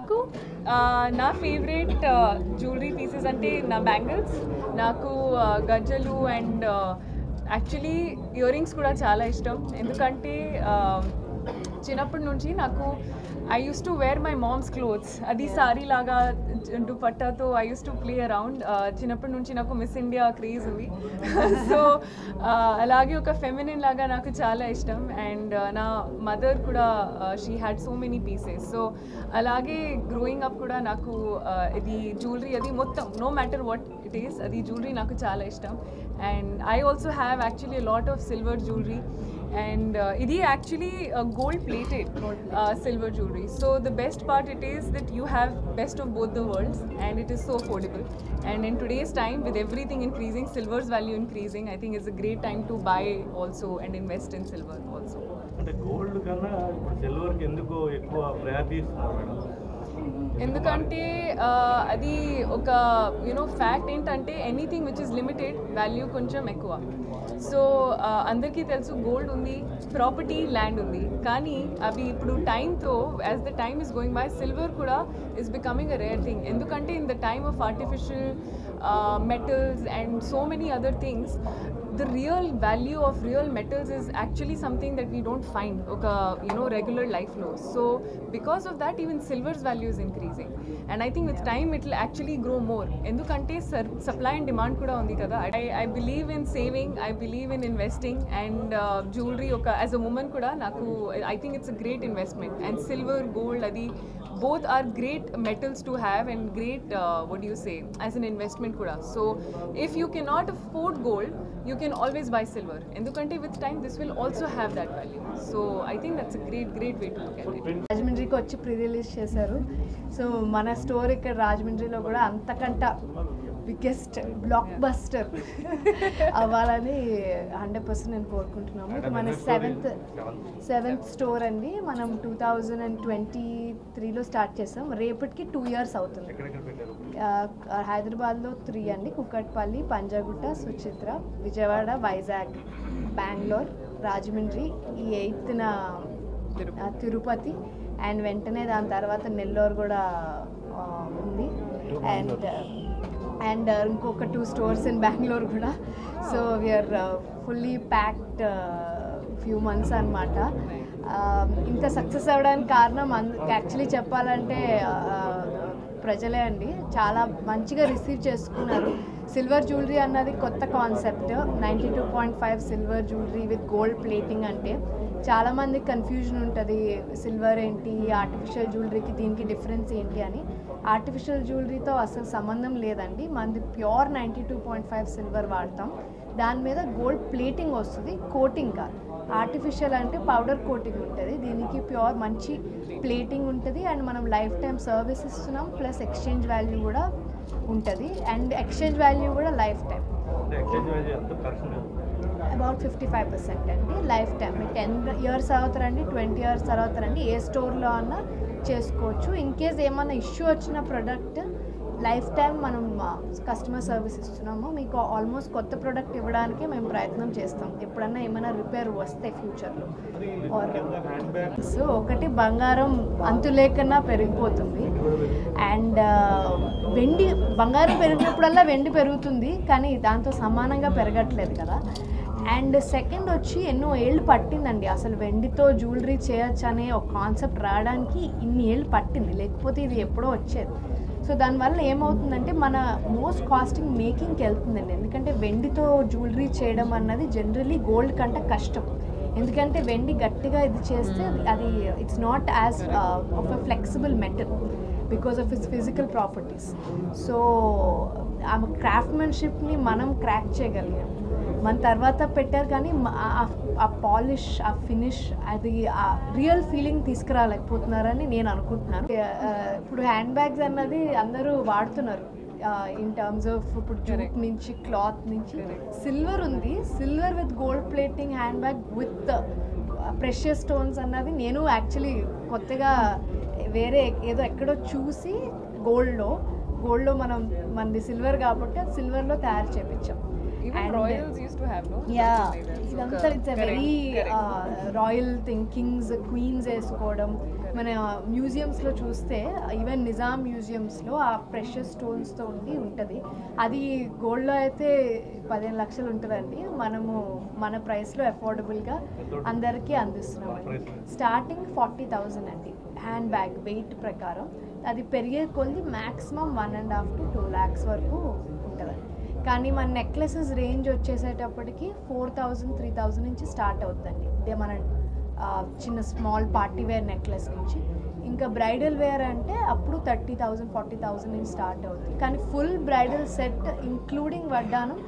నాకు నా favourite jewellery pieces అంటే నా బ్యాంగిల్స్, నాకు గజ్జలు అండ్ యాక్చువల్లీ ఇయర్ రింగ్స్ కూడా చాలా ఇష్టం. ఎందుకంటే చిన్నప్పటి నుంచి నాకు I used to wear my mom's clothes, అది సారీ లాగా దుపట్టాతో I used to play around. చిన్నప్పటి నుంచి నాకు మిస్ ఇండియా క్రేజ్ ఉంది. సో అలాగే ఒక ఫెమినిన్ లాగా నాకు చాలా ఇష్టం. అండ్ నా మదర్ కూడా she had so many pieces. So అలాగే గ్రోయింగ్ అప్ కూడా నాకు ఇది జ్యువెలరీ అది మొత్తం no matter what it is, అది జ్యువెలరీ నాకు చాలా ఇష్టం. And I also have actually lot of silver jewellery. And ఇది actually gold plated silver jewelry. So the best part it is that you have best of both the worlds and it is so affordable. And in today's time with everything increasing, silver's value increasing, I think it's a great time to buy also and invest in silver also. అంటే gold కన్నా silver కి ఎందుకు ఎక్కువ priority ఇస్తున్నారు madam? ఎందుకంటే అది ఒక fact ఏంటంటే anything which is limited value కొంచెం ఎక్కువ. సో అందరికీ తెలుసు గోల్డ్ ఉంది, ప్రాపర్టీ, ల్యాండ్ ఉంది, కానీ అవి ఇప్పుడు టైంతో as the time is going by silver కూడా is becoming a rare thing. ఎందుకంటే in the time of artificial metals and so many other things, the real value of real metals is actually something that we don't find oka regular life lo. So because of that even silver's value is increasing, and I think with time it will actually grow more. Endukante supply and demand kuda undi kada. I believe in saving, I believe in investing, and jewelry oka as a woman kuda naku I think it's a great investment. And silver, gold, adi both are great metals to have and great what do you say, as an investment kuda. So if you cannot afford gold, you can always buy silver. Endukante with time this will also have that value. So I think that's a great way to look at it. రాజమండ్రికి వచ్చి pre release చేశారు. So మన store ఇక్కడ రాజమండ్రిలో కూడా అంతకంట biggest block buster అవ్వాలని 100% నేను కోరుకుంటున్నాము. ఇది మన సెవెంత్ స్టోర్ అండి. మనం 2023లో స్టార్ట్ చేసాం. రేపటికి 2 years అవుతుంది. హైదరాబాద్లో 3 అండి, కుక్కట్పల్లి, పంజాగుట్ట, సుచిత్ర, విజయవాడ, వైజాగ్, బెంగళూరు, రాజమండ్రి, ఈ 8న తిరుపతి, అండ్ వెంటనే దాని తర్వాత నెల్లూరు కూడా ఉంది. అండ్ ఇంకొక 2 stores ఇన్ బెంగళూరు కూడా. So we're fully packed few months అనమాట. ఇంత సక్సెస్ అవ్వడానికి కారణం యాక్చువల్లీ చెప్పాలంటే ప్రజలే అండి. చాలా మంచిగా రిసీవ్ చేసుకున్నారు. సిల్వర్ జ్యువెలరీ అన్నది కొత్త concept. 92.5 silver jewellery with gold plating అంటే చాలామందికి కన్ఫ్యూజన్ ఉంటుంది. సిల్వర్ ఏంటి, ఆర్టిఫిషియల్ జ్యువెలరీకి దీనికి డిఫరెన్స్ ఏంటి అని. ఆర్టిఫిషియల్ జ్యువెలరీతో అసలు సంబంధం లేదండి. మనది ప్యూర్ 92.5 సిల్వర్ వాడతాం. దాని మీద గోల్డ్ ప్లేటింగ్ వస్తుంది, కోటింగ్ కాదు. ఆర్టిఫిషియల్ అంటే పౌడర్ కోటింగ్ ఉంటుంది, దీనికి ప్యూర్ మంచి ప్లేటింగ్ ఉంటుంది. అండ్ మనం లైఫ్ టైం సర్వీస్ ఇస్తున్నాం, ప్లస్ ఎక్స్చేంజ్ వాల్యూ కూడా ఉంటుంది. అండ్ ఎక్స్చేంజ్ వాల్యూ కూడా లైఫ్ టైం అబౌట్ 55% అండి. లైఫ్ టైం 10 years అవుతారండి, 20 years అవుతారండి. ఏ స్టోర్లో అన్నా చేసుకోవచ్చు. ఇన్ కేస్ ఏమన్నా ఇష్యూ వచ్చిన ప్రోడక్ట్ లైఫ్ టైం మనం కస్టమర్ సర్వీస్ ఇస్తున్నాము. మీకు ఆల్మోస్ట్ కొత్త ప్రోడక్ట్ ఇవ్వడానికి మేము ప్రయత్నం చేస్తాం ఎప్పుడన్నా ఏమైనా రిపేర్ వస్తే ఫ్యూచర్లో. సో ఒకటి బంగారం అంతు లేకన్నా పెరిగిపోతుంది. అండ్ బంగారం పెరిగినప్పుడల్లా వెండి పెరుగుతుంది, కానీ దాంతో సమానంగా పెరగట్లేదు కదా. అండ్ సెకండ్ వచ్చి ఎన్నో ఏళ్ళు పట్టిందండి అసలు వెండితో జ్యువెలరీ చేయొచ్చు అనే ఒక కాన్సెప్ట్ రావడానికి. ఇన్ని ఏళ్ళు పట్టింది, లేకపోతే ఇది ఎప్పుడో వచ్చేది. సో దానివల్ల ఏమవుతుందంటే మన మోస్ట్ కాస్టింగ్ మేకింగ్కి వెళ్తుందండి. ఎందుకంటే వెండితో జ్యువెలరీ చేయడం అన్నది జనరలీ గోల్డ్ కంటే కష్టం. ఎందుకంటే వెండి గట్టిగా ఇది చేస్తే అది it's not as of a flexible metal because of it's physical properties. So ఆ క్రాఫ్ట్మెన్షిప్ని మనం క్రాక్ చేయగలిగాం. మన తర్వాత పెట్టారు కానీ ఆ పాలిష్, ఆ ఫినిష్, అది ఆ రియల్ ఫీలింగ్ తీసుకురాలేకపోతున్నారని నేను అనుకుంటున్నాను. ఇప్పుడు హ్యాండ్ బ్యాగ్స్ అన్నది అందరూ వాడుతున్నారు ఇన్ టర్మ్స్ ఆఫ్ ఇప్పుడు జూట్ నుంచి, క్లాత్ నుంచి. సిల్వర్ ఉంది, silver with gold plating hand bag with precious stones అన్నది నేను యాక్చువల్లీ కొత్తగా వేరే ఏదో ఎక్కడో చూసి గోల్డ్లో మనది సిల్వర్ కాబట్టి సిల్వర్లో తయారు చేయించాం. Even royals used to have, no? Yeah, like ఇదంతా it's a very royal thing. Kings, queens వేసుకోవడం, మన మ్యూజియంస్లో చూస్తే ఈవెన్ నిజాం మ్యూజియంస్లో ఆ ప్రెషర్ స్టోన్స్తో ఉంటుంది. అది గోల్డ్లో అయితే 15 లక్షలు ఉంటుందండి. మనము మన ప్రైస్లో అఫోర్డబుల్గా అందరికీ అందిస్తున్నాం. స్టార్టింగ్ 40,000 అండి హ్యాండ్ బ్యాగ్ వెయిట్ ప్రకారం. అది పెరిగే కొద్ది మ్యాక్సిమం 1.5 to 2 lakhs వరకు ఉంటుందండి. కానీ మన నెక్లెసెస్ రేంజ్ వచ్చేసేటప్పటికి 4,000 3,000 నుంచి స్టార్ట్ అవుతుందండి. ఇదే మన చిన్న స్మాల్ పార్టీ వేర్ నెక్లెస్ నుంచి. ఇంకా బ్రైడల్ వేర్ అంటే అప్పుడు 30,000 40,000 నుంచి స్టార్ట్ అవుతుంది. కానీ ఫుల్ బ్రైడల్ సెట్ ఇంక్లూడింగ్ వడ్డానం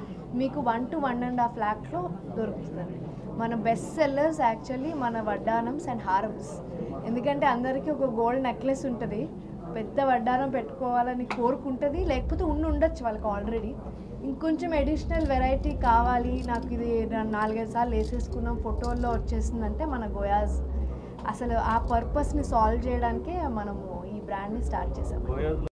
మీకు 1 to 1.5 lakhలో దొరుకుతుందండి. మన బెస్ట్ సెల్లర్స్ యాక్చువల్లీ మన వడ్డానమ్స్ అండ్ హారమ్స్. ఎందుకంటే అందరికీ ఒక గోల్డ్ నెక్లెస్ ఉంటుంది, పెద్ద వడ్డానం పెట్టుకోవాలని కోరుకుంటుంది, లేకపోతే ఉండొచ్చు వాళ్ళకి ఆల్రెడీ. ఇంకొంచెం అడిషనల్ వెరైటీ కావాలి, నాకు ఇది 4-5 సార్లు వేసేసుకున్నాం ఫోటోల్లో వచ్చేసిందంటే మన గోయాజ్ అసలు ఆ పర్పస్ని సాల్వ్ చేయడానికే మనము ఈ బ్రాండ్ని స్టార్ట్ చేసాము.